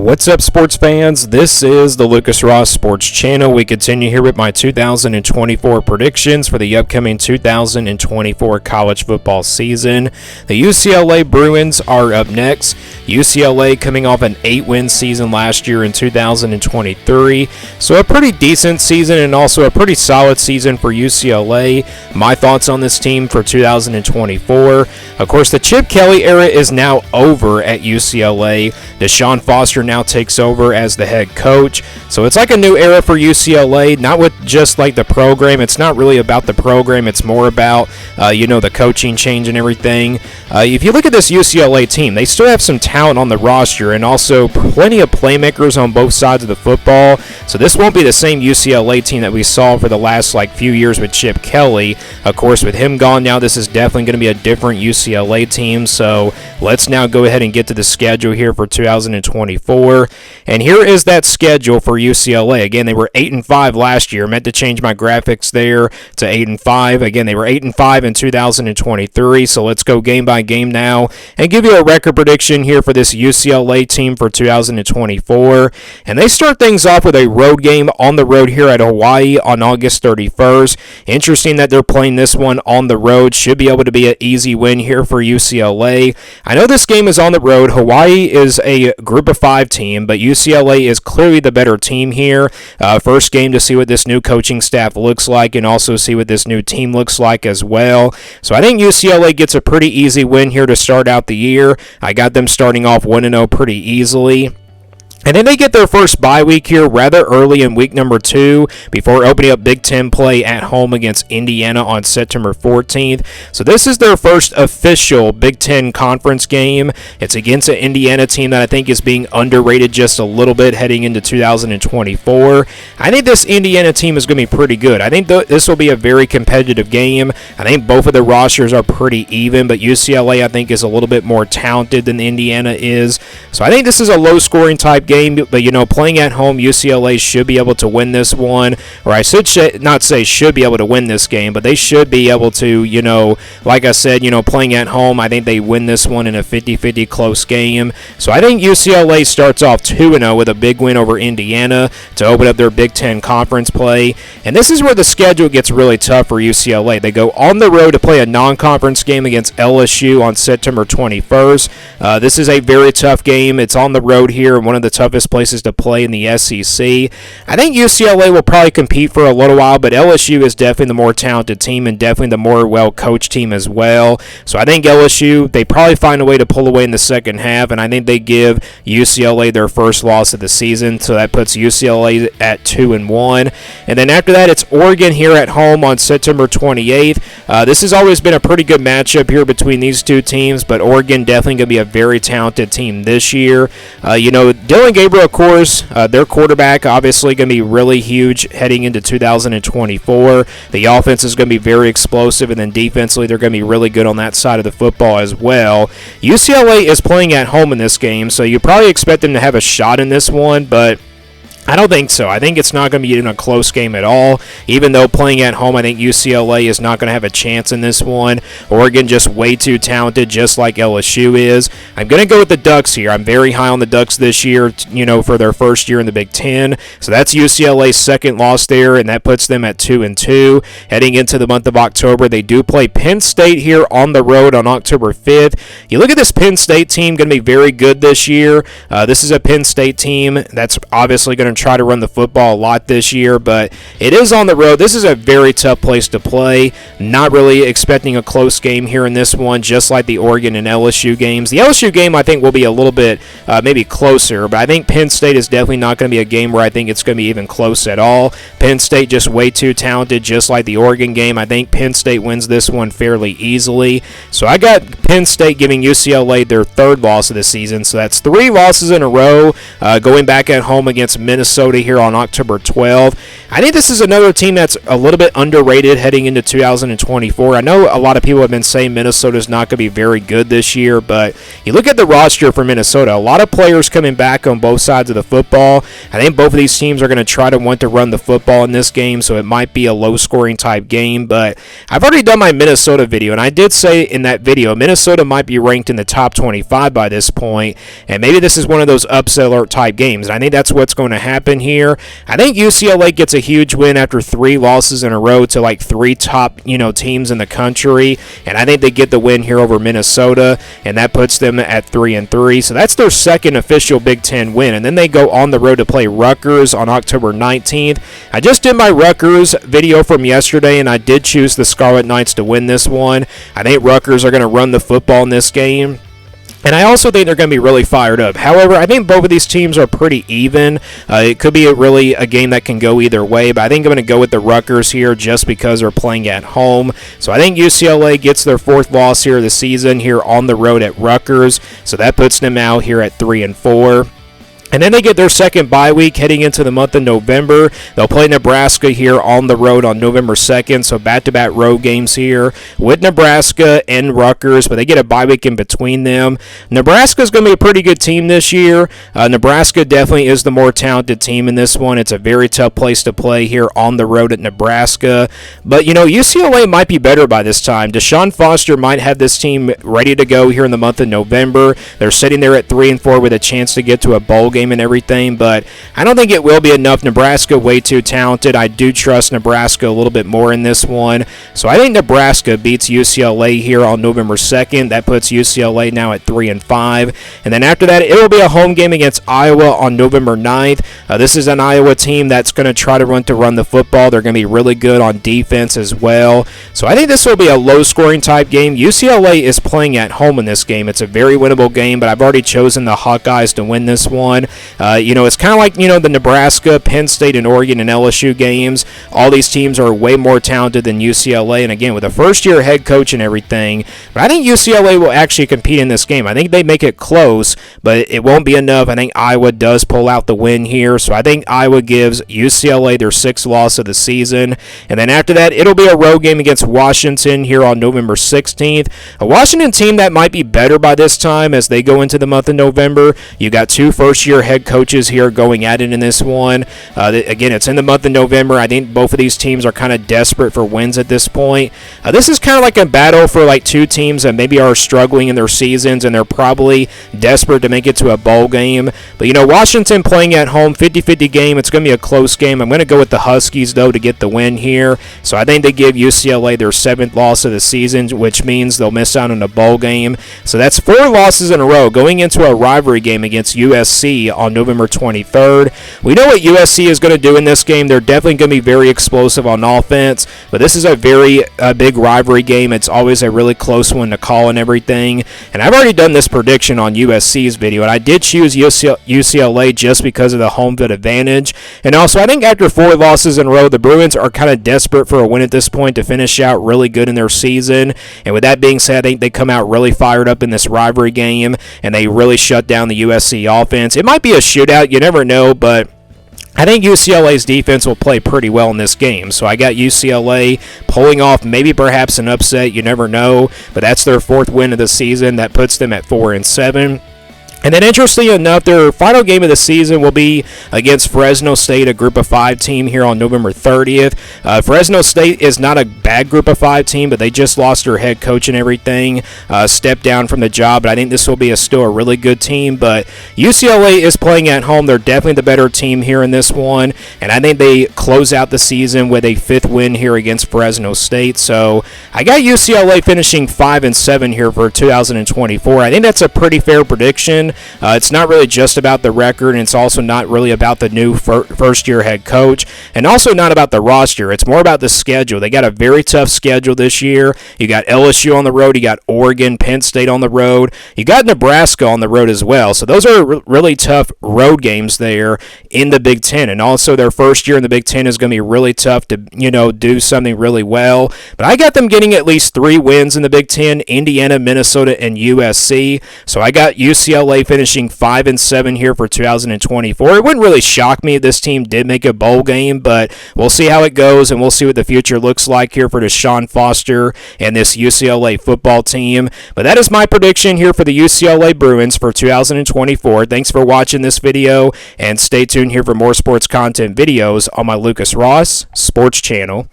What's up, sports fans? This is the Lucas Ross Sports Channel. We continue here with my 2024 predictions for the upcoming 2024 college football season. The UCLA Bruins are up next. UCLA coming off an 8-win season last year in 2023. So a pretty decent season and also a pretty solid season for UCLA. My thoughts on this team for 2024. Of course, the Chip Kelly era is now over at UCLA. Deshaun Foster now takes over as the head coach. So it's like a new era for UCLA, not with just like the program. It's not really about the program. It's more about, the coaching change and everything. If you look at this UCLA team, they still have some talent on the roster and also plenty of playmakers on both sides of the football. So this won't be the same UCLA team that we saw for the last few years with Chip Kelly. Of course, with him gone now, this is definitely going to be a different UCLA team. So let's now go ahead and get to the schedule here for 2024. And here is that schedule for UCLA. Again, they were 8-5 last year. Meant to change my graphics there to 8-5. Again, they were 8-5 in 2023. So let's go game by game now and give you a record prediction here for this UCLA team for 2024. And they start things off with a road game on the road here at Hawaii on August 31st. Interesting that they're playing this one on the road. Should be able to be an easy win here for UCLA. I know this game is on the road. Hawaii is a group of 5 team, but UCLA is clearly the better team here. First game to see what this new coaching staff looks like and also see what this new team looks like as well. So I think UCLA gets a pretty easy win here to start out the year. I got them starting off 1-0 pretty easily. And then they get their first bye week here rather early in week number 2 before opening up Big Ten play at home against Indiana on September 14th. So this is their first official Big Ten conference game. It's against an Indiana team that I think is being underrated just a little bit heading into 2024. I think this Indiana team is going to be pretty good. I think this will be a very competitive game. I think both of the rosters are pretty even, but UCLA I think is a little bit more talented than Indiana is. So I think this is a low-scoring type game. But, playing at home, UCLA should be able to win this one. Or I should not say should be able to win this game, but they should be able to, like I said, playing at home, I think they win this one in a 50-50 close game. So I think UCLA starts off 2-0 with a big win over Indiana to open up their Big Ten conference play. And this is where the schedule gets really tough for UCLA. They go on the road to play a non-conference game against LSU on September 21st. This is a very tough game. It's on the road here, one of the toughest places to play in the SEC. I think UCLA will probably compete for a little while, but LSU is definitely the more talented team and definitely the more well-coached team as well. So I think LSU, they probably find a way to pull away in the second half, and I think they give UCLA their first loss of the season, so that puts UCLA at 2-1. And then after that, it's Oregon here at home on September 28th. This has always been a pretty good matchup here between these two teams, but Oregon definitely going to be a very talented team this year. Dylan Gabriel, of course, their quarterback, obviously going to be really huge heading into 2024. The offense is going to be very explosive, and then defensively, they're going to be really good on that side of the football as well. UCLA is playing at home in this game, so you probably expect them to have a shot in this one, but I don't think so. I think it's not going to be in a close game at all. Even though playing at home, I think UCLA is not going to have a chance in this one. Oregon just way too talented, just like LSU is. I'm going to go with the Ducks here. I'm very high on the Ducks this year, for their first year in the Big Ten. So that's UCLA's second loss there, and that puts them at 2-2. Heading into the month of October, they do play Penn State here on the road on October 5th. You look at this Penn State team, going to be very good this year. This is a Penn State team that's obviously going to try to run the football a lot this year, but it is on the road. This is a very tough place to play. Not really expecting a close game here in this one, just like the Oregon and LSU games. The LSU game, I think, will be a little bit maybe closer, but I think Penn State is definitely not going to be a game where I think it's going to be even close at all. Penn State just way too talented, just like the Oregon game. I think Penn State wins this one fairly easily. So I got Penn State giving UCLA their third loss of the season, so that's 3 losses in a row, going back at home against Minnesota here on October 12th. I think this is another team that's a little bit underrated heading into 2024. I know a lot of people have been saying Minnesota's not going to be very good this year, but you look at the roster for Minnesota, a lot of players coming back on both sides of the football. I think both of these teams are going to try to want to run the football in this game, so it might be a low-scoring type game, but I've already done my Minnesota video, and I did say in that video Minnesota might be ranked in the top 25 by this point, and maybe this is one of those upset alert type games, and I think that's what's going to happen here. I think UCLA gets a huge win after 3 losses in a row to like 3 top, teams in the country, and I think they get the win here over Minnesota, and that puts them at 3-3. So that's their second official Big Ten win, and then they go on the road to play Rutgers on October 19th. I just did my Rutgers video from yesterday, and I did choose the Scarlet Knights to win this one. I think Rutgers are going to run the football in this game. And I also think they're going to be really fired up. However, I think both of these teams are pretty even. It could be a game that can go either way, but I think I'm going to go with the Rutgers here just because they're playing at home. So I think UCLA gets their 4th loss here of the season here on the road at Rutgers. So that puts them out here at 3-4. And then they get their second bye week heading into the month of November. They'll play Nebraska here on the road on November 2nd, so back-to-back road games here with Nebraska and Rutgers, but they get a bye week in between them. Nebraska's going to be a pretty good team this year. Nebraska definitely is the more talented team in this one. It's a very tough place to play here on the road at Nebraska. But, UCLA might be better by this time. Deshaun Foster might have this team ready to go here in the month of November. They're sitting there at 3-4 with a chance to get to a bowl game and everything, but I don't think it will be enough. Nebraska way too talented. I do trust Nebraska a little bit more in this one, so I think Nebraska beats UCLA here on November 2nd. That puts UCLA now at 3-5, and then after that it will be a home game against Iowa on November 9th. This is an Iowa team that's going to try to run the football. They're going to be really good on defense as well, so I think this will be a low-scoring type game. UCLA is playing at home in this game. It's a very winnable game, but I've already chosen the Hawkeyes to win this one. It's kind of like, the Nebraska, Penn State, and Oregon and LSU games. All these teams are way more talented than UCLA, and again, with a first-year head coach and everything. But I think UCLA will actually compete in this game. I think they make it close, but it won't be enough. I think Iowa does pull out the win here, so I think Iowa gives UCLA their 6th loss of the season. And then after that, it'll be a road game against Washington here on November 16th. A Washington team that might be better by this time as they go into the month of November. You got 2 first-year head coaches here going at it in this one. Again, it's in the month of November. I think both of these teams are kind of desperate for wins at this point. This is kind of like a battle for like 2 teams that maybe are struggling in their seasons, and they're probably desperate to make it to a bowl game. But, Washington playing at home, 50-50 game. It's going to be a close game. I'm going to go with the Huskies, though, to get the win here. So I think they give UCLA their 7th loss of the season, which means they'll miss out on a bowl game. So that's 4 losses in a row going into a rivalry game against USC on November 23rd. We know what USC is going to do in this game. They're definitely going to be very explosive on offense, but this is a very big rivalry game. It's always a really close one to call and everything. And I've already done this prediction on USC's video, and I did choose UCLA just because of the home field advantage. And also, I think after 4 losses in a row, the Bruins are kind of desperate for a win at this point to finish out really good in their season. And with that being said, I think they come out really fired up in this rivalry game, and they really shut down the USC offense. It might be a shootout, you never know, but I think UCLA's defense will play pretty well in this game. So I got UCLA pulling off maybe perhaps an upset, you never know, but that's their 4th win of the season. That puts them at 4-7. And then, interestingly enough, their final game of the season will be against Fresno State, a Group of 5 team here on November 30th. Fresno State is not a bad Group of 5 team, but they just lost their head coach and everything, stepped down from the job. But I think this will be still a really good team. But UCLA is playing at home. They're definitely the better team here in this one. And I think they close out the season with a 5th win here against Fresno State. So I got UCLA finishing 5-7 here for 2024. I think that's a pretty fair prediction. It's not really just about the record, and it's also not really about the new first-year head coach, and also not about the roster. It's more about the schedule. They got a very tough schedule this year. You got LSU on the road. You got Oregon, Penn State on the road. You got Nebraska on the road as well. So those are really tough road games there in the Big Ten, and also their first year in the Big Ten is going to be really tough to, do something really well. But I got them getting at least 3 wins in the Big Ten: Indiana, Minnesota, and USC. So I got UCLA finishing 5-7 here for 2024. It wouldn't really shock me if this team did make a bowl game, but we'll see how it goes, and we'll see what the future looks like here for Deshaun Foster and this UCLA football team. But that is my prediction here for the UCLA Bruins for 2024. Thanks for watching this video, and stay tuned here for more sports content videos on my Lucas Ross Sports channel.